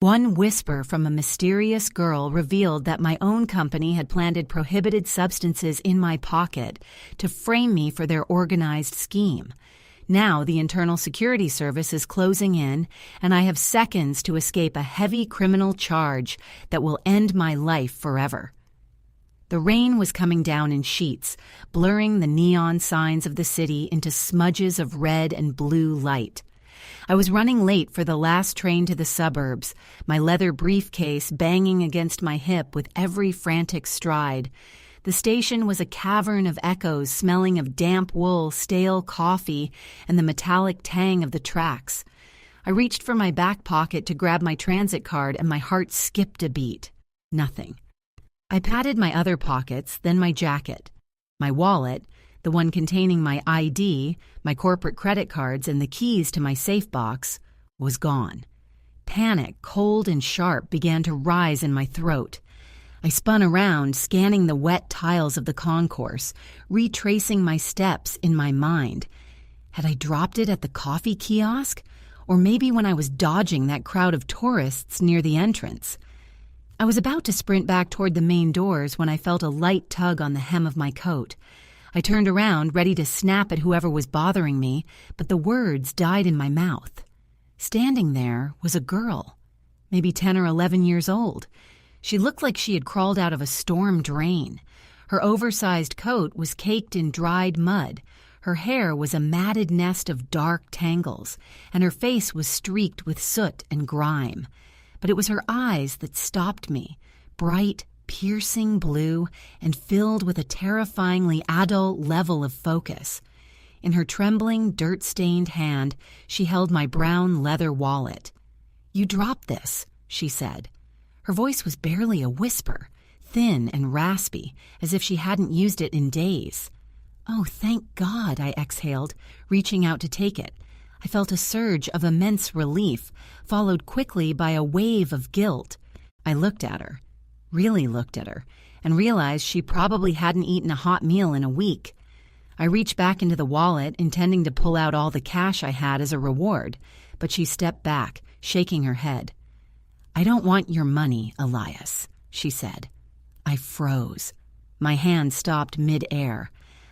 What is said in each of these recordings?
One whisper from a mysterious girl revealed that my own company had planted prohibited substances in my pocket to frame me for their organized scheme. Now the Internal Security Service is closing in, and I have seconds to escape a heavy criminal charge that will end my life forever. The rain was coming down in sheets, blurring the neon signs of the city into smudges of red and blue light. I was running late for the last train to the suburbs, my leather briefcase banging against my hip with every frantic stride. The station was a cavern of echoes smelling of damp wool, stale coffee, and the metallic tang of the tracks. I reached for my back pocket to grab my transit card, and my heart skipped a beat. Nothing. I patted my other pockets, then my jacket. My wallet, the one containing my ID, my corporate credit cards, and the keys to my safe box, was gone. Panic, cold and sharp, began to rise in my throat. I spun around, scanning the wet tiles of the concourse, retracing my steps in my mind. Had I dropped it at the coffee kiosk? Or maybe when I was dodging that crowd of tourists near the entrance? I was about to sprint back toward the main doors when I felt a light tug on the hem of my coat. I turned around, ready to snap at whoever was bothering me, but the words died in my mouth. Standing there was a girl, maybe 10 or 11 years old. She looked like she had crawled out of a storm drain. Her oversized coat was caked in dried mud. Her hair was a matted nest of dark tangles, and her face was streaked with soot and grime. But it was her eyes that stopped me, bright, piercing blue, and filled with a terrifyingly adult level of focus. In her trembling, dirt-stained hand, she held my brown leather wallet. "You dropped this," she said. Her voice was barely a whisper, thin and raspy, as if she hadn't used it in days. "Oh, thank God," I exhaled, reaching out to take it. I felt a surge of immense relief, followed quickly by a wave of guilt. I looked at her, really looked at her, and realized she probably hadn't eaten a hot meal in a week. I reached back into the wallet, intending to pull out all the cash I had as a reward, but she stepped back, shaking her head. "I don't want your money, Elias," she said. I froze. My hand stopped mid-air.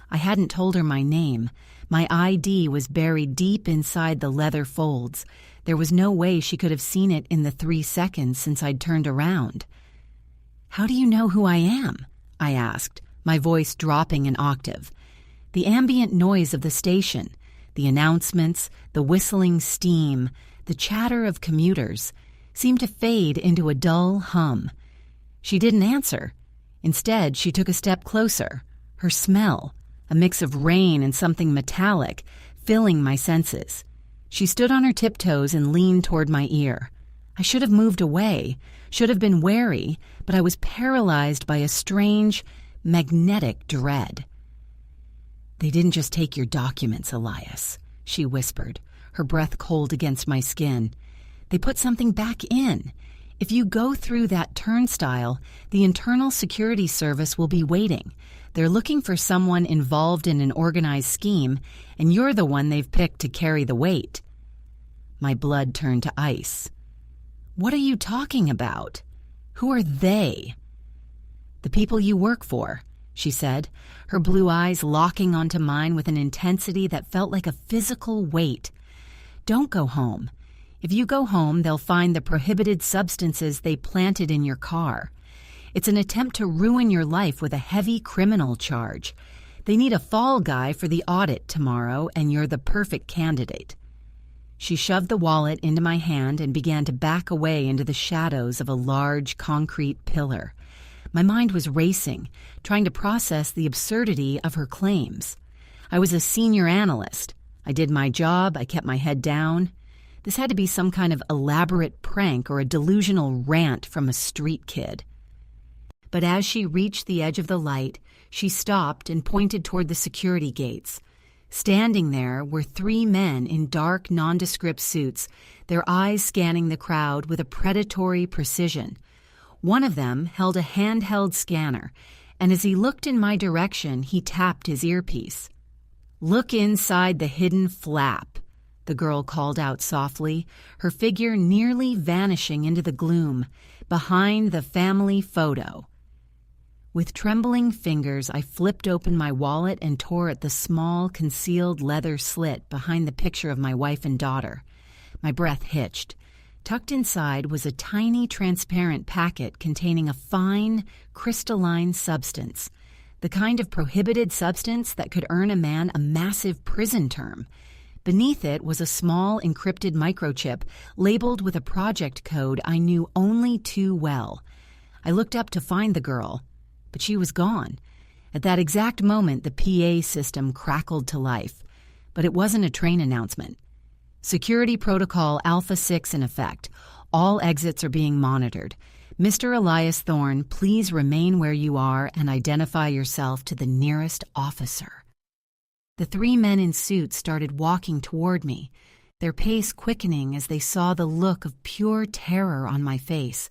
I hadn't told her my name. My ID was buried deep inside the leather folds. There was no way she could have seen it in the 3 seconds since I'd turned around. "How do you know who I am?" I asked, my voice dropping an octave. The ambient noise of the station, the announcements, the whistling steam, the chatter of commuters, seemed to fade into a dull hum. She didn't answer. Instead, she took a step closer. Her smell, a mix of rain and something metallic, filling my senses. She stood on her tiptoes and leaned toward my ear. I should have moved away, should have been wary, but I was paralyzed by a strange, magnetic dread. "They didn't just take your documents, Elias," she whispered, her breath cold against my skin. "They put something back in. If you go through that turnstile, the Internal Security Service will be waiting. They're looking for someone involved in an organized scheme, and you're the one they've picked to carry the weight." My blood turned to ice. "What are you talking about? Who are they?" "The people you work for," she said, her blue eyes locking onto mine with an intensity that felt like a physical weight. "Don't go home. If you go home, they'll find the prohibited substances they planted in your car. It's an attempt to ruin your life with a heavy criminal charge. They need a fall guy for the audit tomorrow, and you're the perfect candidate." She shoved the wallet into my hand and began to back away into the shadows of a large concrete pillar. My mind was racing, trying to process the absurdity of her claims. I was a senior analyst. I did my job, I kept my head down. This had to be some kind of elaborate prank or a delusional rant from a street kid. But as she reached the edge of the light, she stopped and pointed toward the security gates. Standing there were 3 men in dark, nondescript suits, their eyes scanning the crowd with a predatory precision. One of them held a handheld scanner, and as he looked in my direction, he tapped his earpiece. "Look inside the hidden flap," the girl called out softly, her figure nearly vanishing into the gloom, behind the family photo. With trembling fingers, I flipped open my wallet and tore at the small, concealed leather slit behind the picture of my wife and daughter. My breath hitched. Tucked inside was a tiny, transparent packet containing a fine, crystalline substance, the kind of prohibited substance that could earn a man a massive prison term. Beneath it was a small, encrypted microchip labeled with a project code I knew only too well. I looked up to find the girl, but she was gone. At that exact moment, the PA system crackled to life, but it wasn't a train announcement. Security Protocol Alpha 6 in effect. All exits are being monitored. Mr. Elias Thorne, please remain where you are and identify yourself to the nearest officer. The three men in suits started walking toward me, their pace quickening as they saw the look of pure terror on my face.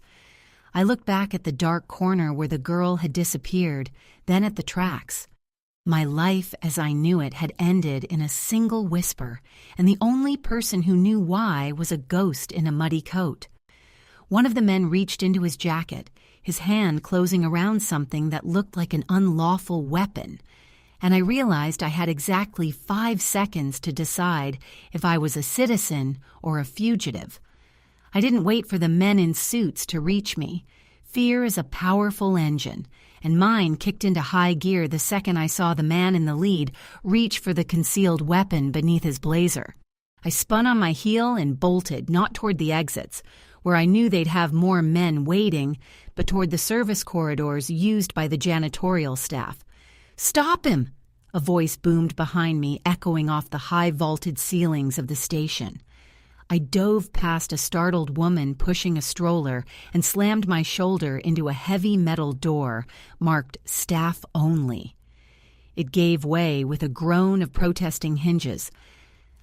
I looked back at the dark corner where the girl had disappeared, then at the tracks. My life as I knew it had ended in a single whisper, and the only person who knew why was a ghost in a muddy coat. One of the men reached into his jacket, his hand closing around something that looked like an unlawful weapon, and I realized I had exactly 5 seconds to decide if I was a citizen or a fugitive. I didn't wait for the men in suits to reach me. Fear is a powerful engine, and mine kicked into high gear the second I saw the man in the lead reach for the concealed weapon beneath his blazer. I spun on my heel and bolted, not toward the exits, where I knew they'd have more men waiting, but toward the service corridors used by the janitorial staff. "Stop him!" a voice boomed behind me, echoing off the high-vaulted ceilings of the station. I dove past a startled woman pushing a stroller and slammed my shoulder into a heavy metal door marked "Staff Only." It gave way with a groan of protesting hinges.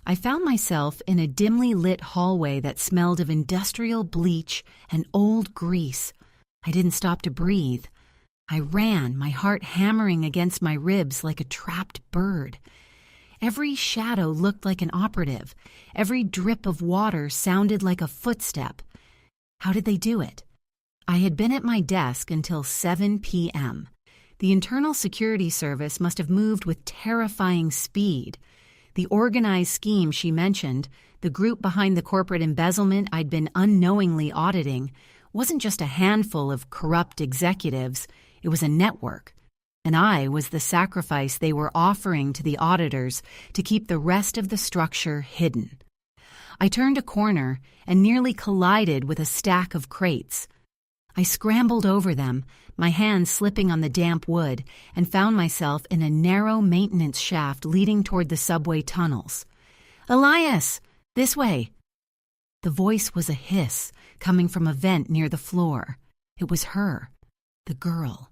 I found myself in a dimly lit hallway that smelled of industrial bleach and old grease. I didn't stop to breathe. I ran, my heart hammering against my ribs like a trapped bird. Every shadow looked like an operative. Every drip of water sounded like a footstep. How did they do it? I had been at my desk until 7 p.m. The Internal Security Service must have moved with terrifying speed. The organized scheme she mentioned, the group behind the corporate embezzlement I'd been unknowingly auditing, wasn't just a handful of corrupt executives. It was a network. And I was the sacrifice they were offering to the auditors to keep the rest of the structure hidden. I turned a corner and nearly collided with a stack of crates. I scrambled over them, my hands slipping on the damp wood, and found myself in a narrow maintenance shaft leading toward the subway tunnels. "Elias! This way!" The voice was a hiss coming from a vent near the floor. It was her, the girl.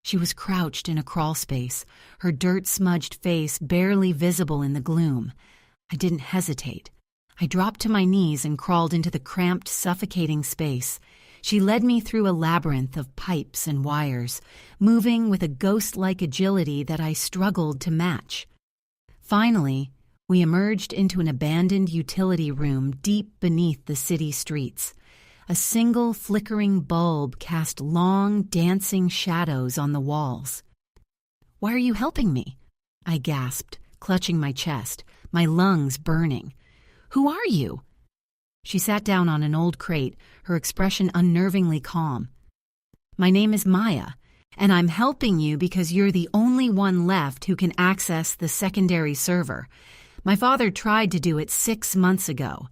She was crouched in a crawlspace, her dirt-smudged face barely visible in the gloom. I didn't hesitate. I dropped to my knees and crawled into the cramped, suffocating space. She led me through a labyrinth of pipes and wires, moving with a ghost-like agility that I struggled to match. Finally, we emerged into an abandoned utility room deep beneath the city streets. A single flickering bulb cast long, dancing shadows on the walls. "Why are you helping me?" I gasped, clutching my chest, my lungs burning. "Who are you?" She sat down on an old crate, her expression unnervingly calm. "My name is Maya, and I'm helping you because you're the only one left who can access the secondary server. My father tried to do it 6 months ago.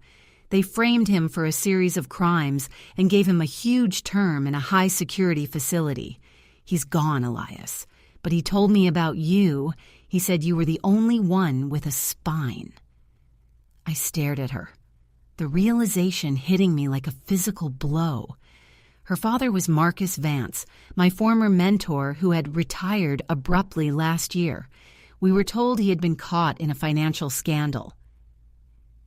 They framed him for a series of crimes and gave him a huge term in a high-security facility. He's gone, Elias. But he told me about you. He said you were the only one with a spine." I stared at her, the realization hitting me like a physical blow. Her father was Marcus Vance, my former mentor who had retired abruptly last year. We were told he had been caught in a financial scandal.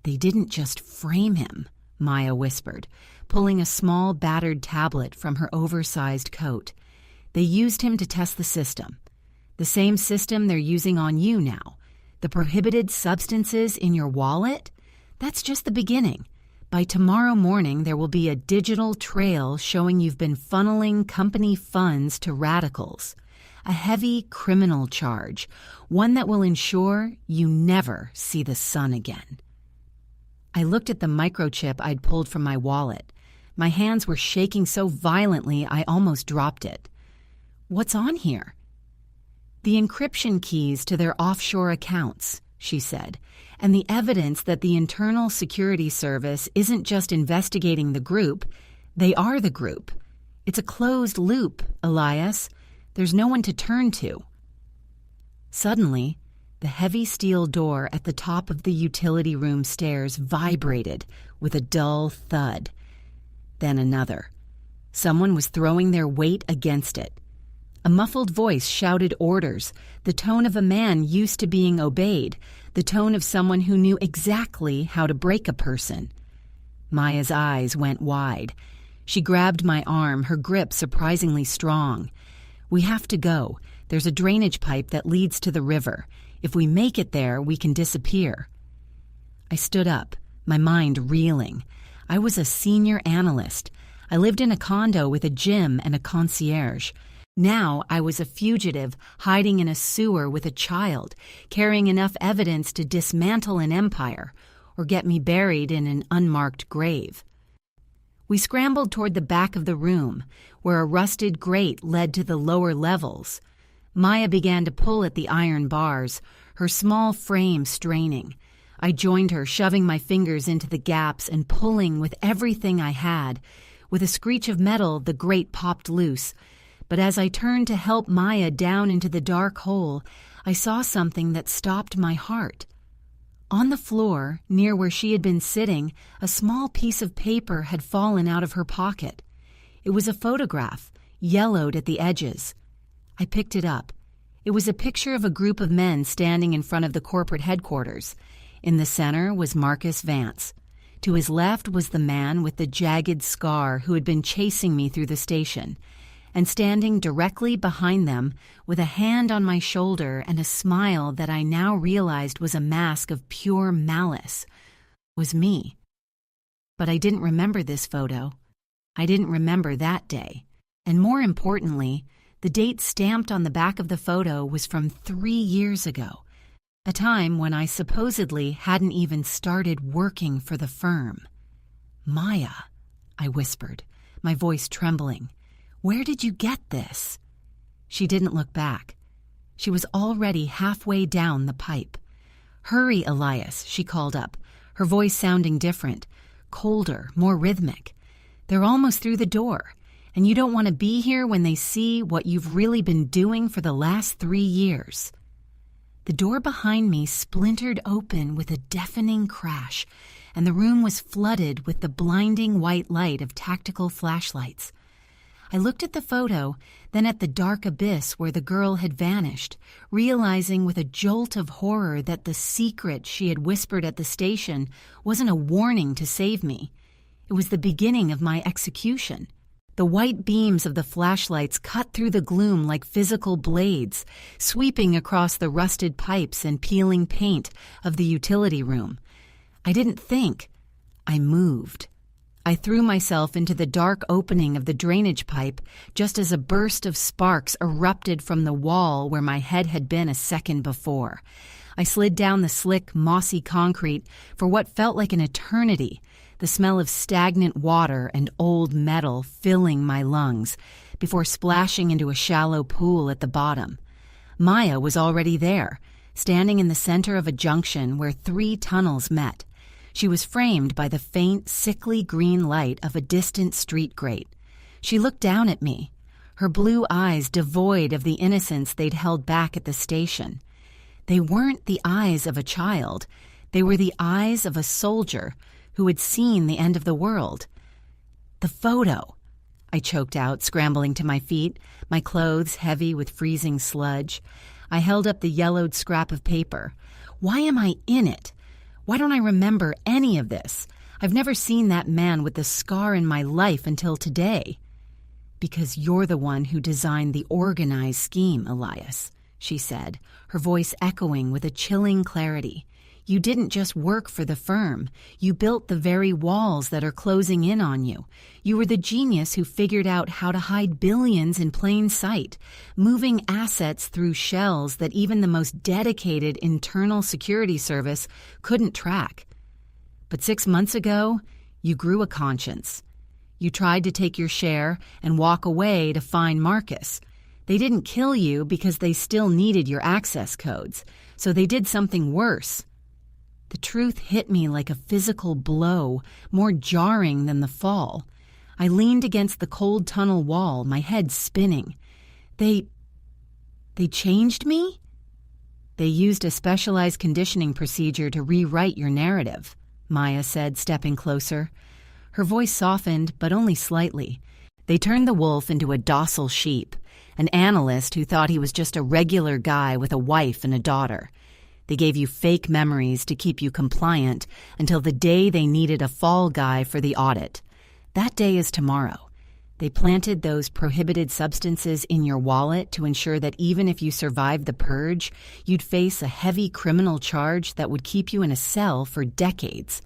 "They didn't just frame him," Maya whispered, pulling a small battered tablet from her oversized coat. "They used him to test the system. The same system they're using on you now. The prohibited substances in your wallet? That's just the beginning. By tomorrow morning, there will be a digital trail showing you've been funneling company funds to radicals. A heavy criminal charge, one that will ensure you never see the sun again. I looked at the microchip I'd pulled from my wallet. My hands were shaking so violently I almost dropped it. What's on here? The encryption keys to their offshore accounts, she said, and the evidence that the Internal Security Service isn't just investigating the group, they are the group. It's a closed loop, Elias. There's no one to turn to. Suddenly, the heavy steel door at the top of the utility room stairs vibrated with a dull thud. Then another. Someone was throwing their weight against it. A muffled voice shouted orders, the tone of a man used to being obeyed, the tone of someone who knew exactly how to break a person. Maya's eyes went wide. She grabbed my arm, her grip surprisingly strong. We have to go. There's a drainage pipe that leads to the river. If we make it there, we can disappear. I stood up, my mind reeling. I was a senior analyst. I lived in a condo with a gym and a concierge. Now I was a fugitive hiding in a sewer with a child, carrying enough evidence to dismantle an empire or get me buried in an unmarked grave. We scrambled toward the back of the room, where a rusted grate led to the lower levels. Maya began to pull at the iron bars, her small frame straining. I joined her, shoving my fingers into the gaps and pulling with everything I had. With a screech of metal, the grate popped loose. But as I turned to help Maya down into the dark hole, I saw something that stopped my heart. On the floor, near where she had been sitting, a small piece of paper had fallen out of her pocket. It was a photograph, yellowed at the edges. I picked it up. It was a picture of a group of men standing in front of the corporate headquarters. In the center was Marcus Vance. To his left was the man with the jagged scar who had been chasing me through the station. And standing directly behind them, with a hand on my shoulder and a smile that I now realized was a mask of pure malice, was me. But I didn't remember this photo. I didn't remember that day. And more importantly, the date stamped on the back of the photo was from 3 years ago, a time when I supposedly hadn't even started working for the firm. Maya, I whispered, my voice trembling. Where did you get this? She didn't look back. She was already halfway down the pipe. Hurry, Elias, she called up, her voice sounding different, colder, more rhythmic. They're almost through the door, and you don't want to be here when they see what you've really been doing for the last 3 years. The door behind me splintered open with a deafening crash, and the room was flooded with the blinding white light of tactical flashlights. I looked at the photo, then at the dark abyss where the girl had vanished, realizing with a jolt of horror that the secret she had whispered at the station wasn't a warning to save me. It was the beginning of my execution. The white beams of the flashlights cut through the gloom like physical blades, sweeping across the rusted pipes and peeling paint of the utility room. I didn't think. I moved. I threw myself into the dark opening of the drainage pipe just as a burst of sparks erupted from the wall where my head had been a second before. I slid down the slick, mossy concrete for what felt like an eternity, the smell of stagnant water and old metal filling my lungs, before splashing into a shallow pool at the bottom. Maya was already there, standing in the center of a junction where 3 tunnels met. She was framed by the faint, sickly green light of a distant street grate. She looked down at me, her blue eyes devoid of the innocence they'd held back at the station. They weren't the eyes of a child. They were the eyes of a soldier who had seen the end of the world. The photo, I choked out, scrambling to my feet, my clothes heavy with freezing sludge. I held up the yellowed scrap of paper. Why am I in it? Why don't I remember any of this? I've never seen that man with the scar in my life until today. Because you're the one who designed the organized scheme, Elias, she said, her voice echoing with a chilling clarity. You didn't just work for the firm. You built the very walls that are closing in on you. You were the genius who figured out how to hide billions in plain sight, moving assets through shells that even the most dedicated internal security service couldn't track. But 6 months ago, you grew a conscience. You tried to take your share and walk away to find Marcus. They didn't kill you because they still needed your access codes, so they did something worse. The truth hit me like a physical blow, more jarring than the fall. I leaned against the cold tunnel wall, my head spinning. They changed me? They used a specialized conditioning procedure to rewrite your narrative, Maya said, stepping closer. Her voice softened, but only slightly. They turned the wolf into a docile sheep, an analyst who thought he was just a regular guy with a wife and a daughter. They gave you fake memories to keep you compliant until the day they needed a fall guy for the audit. That day is tomorrow. They planted those prohibited substances in your wallet to ensure that even if you survived the purge, you'd face a heavy criminal charge that would keep you in a cell for decades.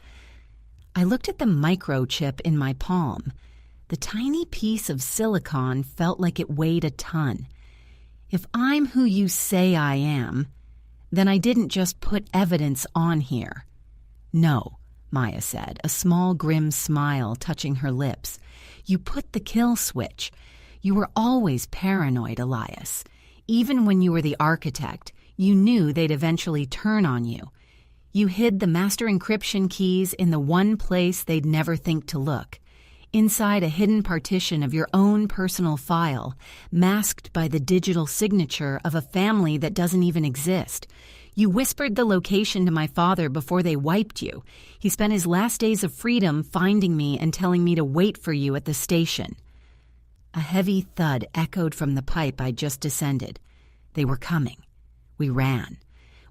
I looked at the microchip in my palm. The tiny piece of silicon felt like it weighed a ton. If I'm who you say I am, then I didn't just put evidence on here. No, Maya said, a small grim smile touching her lips. You put the kill switch. You were always paranoid, Elias. Even when you were the architect, you knew they'd eventually turn on you. You hid the master encryption keys in the one place they'd never think to look. Inside a hidden partition of your own personal file, masked by the digital signature of a family that doesn't even exist. You whispered the location to my father before they wiped you. He spent his last days of freedom finding me and telling me to wait for you at the station. A heavy thud echoed from the pipe I'd just descended. They were coming. We ran.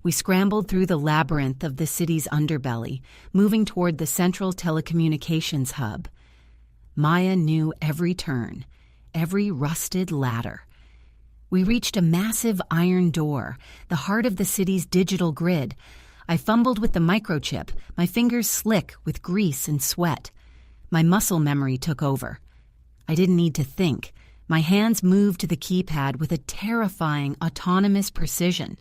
We scrambled through the labyrinth of the city's underbelly, moving toward the central telecommunications hub. Maya knew every turn, every rusted ladder. We reached a massive iron door, the heart of the city's digital grid. I fumbled with the microchip, my fingers slick with grease and sweat. My muscle memory took over. I didn't need to think. My hands moved to the keypad with a terrifying, autonomous precision.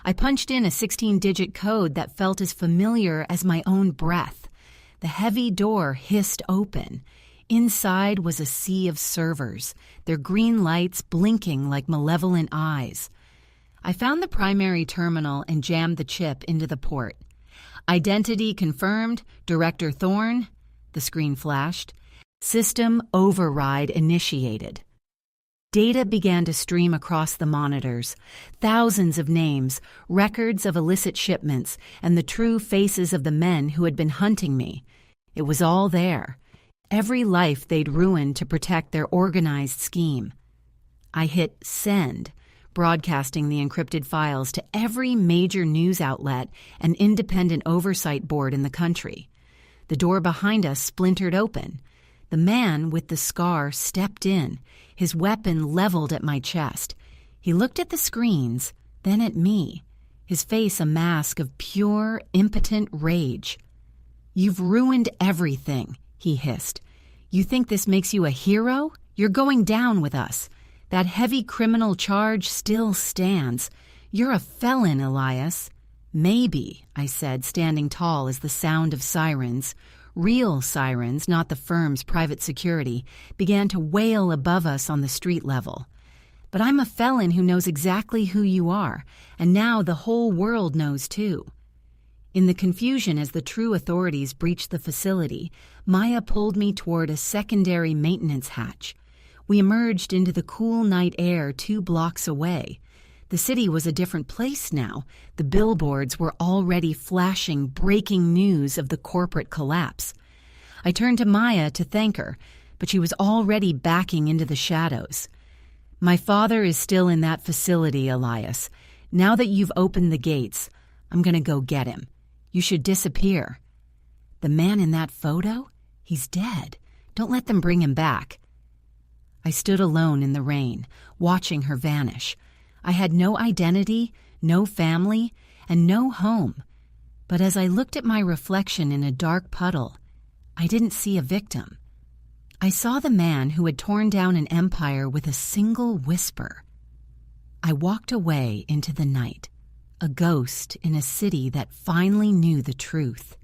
I punched in a 16-digit code that felt as familiar as my own breath. The heavy door hissed open. Inside was a sea of servers, their green lights blinking like malevolent eyes. I found the primary terminal and jammed the chip into the port. Identity confirmed, Director Thorne, the screen flashed. System override initiated. Data began to stream across the monitors. Thousands of names, records of illicit shipments, and the true faces of the men who had been hunting me. It was all there. Every life they'd ruined to protect their organized scheme. I hit send, broadcasting the encrypted files to every major news outlet and independent oversight board in the country. The door behind us splintered open. The man with the scar stepped in, his weapon leveled at my chest. He looked at the screens, then at me, his face a mask of pure, impotent rage. "You've ruined everything," he hissed. "You think this makes you a hero? You're going down with us. That heavy criminal charge still stands. You're a felon, Elias." "Maybe," I said, standing tall as the sound of sirens, real sirens, not the firm's private security, began to wail above us on the street level. "But I'm a felon who knows exactly who you are, and now the whole world knows too." In the confusion as the true authorities breached the facility, Maya pulled me toward a secondary maintenance hatch. We emerged into the cool night air 2 blocks away. The city was a different place now. The billboards were already flashing breaking news of the corporate collapse. I turned to Maya to thank her, but she was already backing into the shadows. "My father is still in that facility, Elias. Now that you've opened the gates, I'm going to go get him. You should disappear." "The man in that photo? He's dead. Don't let them bring him back." I stood alone in the rain, watching her vanish. I had no identity, no family, and no home. But as I looked at my reflection in a dark puddle, I didn't see a victim. I saw the man who had torn down an empire with a single whisper. I walked away into the night, a ghost in a city that finally knew the truth.